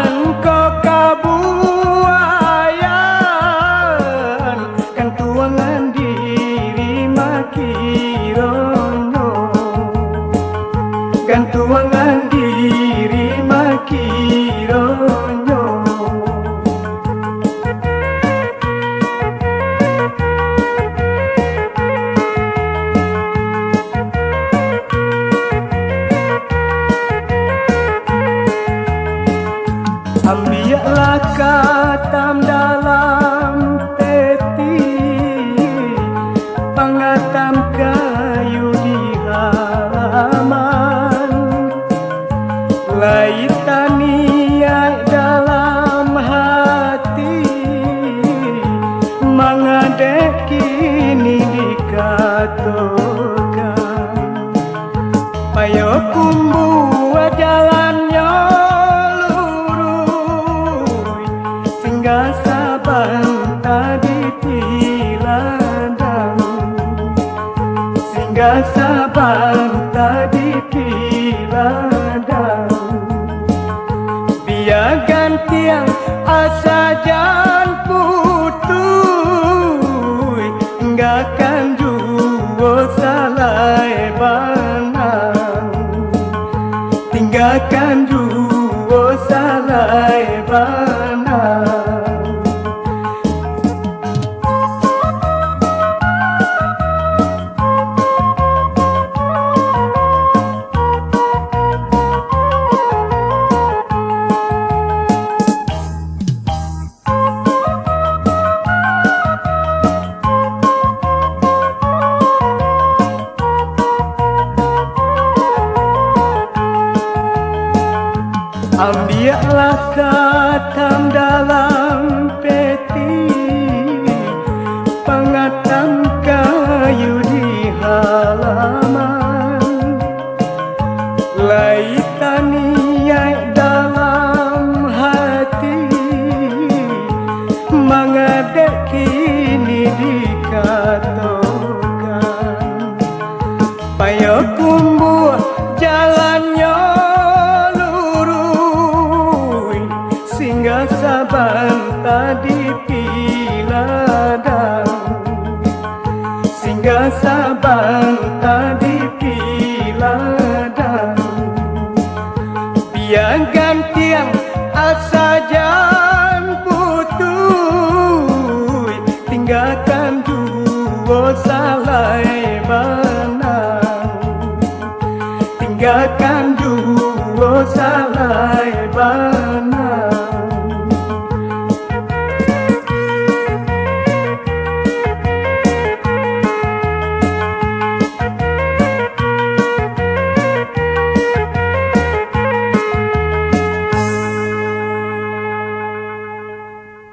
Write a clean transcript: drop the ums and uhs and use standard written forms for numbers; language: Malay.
engkau kabuayan kan tuangan diri makirono kan tuangan diri makirono ambillah katam dalam peti pengatam kayu di halaman laitan niat dalam hati mengadek kini dikatakan payo kumbu jalannya saban tadi tiladang sehingga saban tadi tiladang biar gantian asa jan putui enggak akan juo salai banang tinggalkan juo salai banang ambillah katam dalam peti pengatam kayu di halaman laitan niat dalam hati mengadek kini dikatakan payo kumbu jalannya sehingga saban tadi piladang sehingga saban tadi piladang biar gantian asa jan putui tinggalkan juo salai banang tinggalkan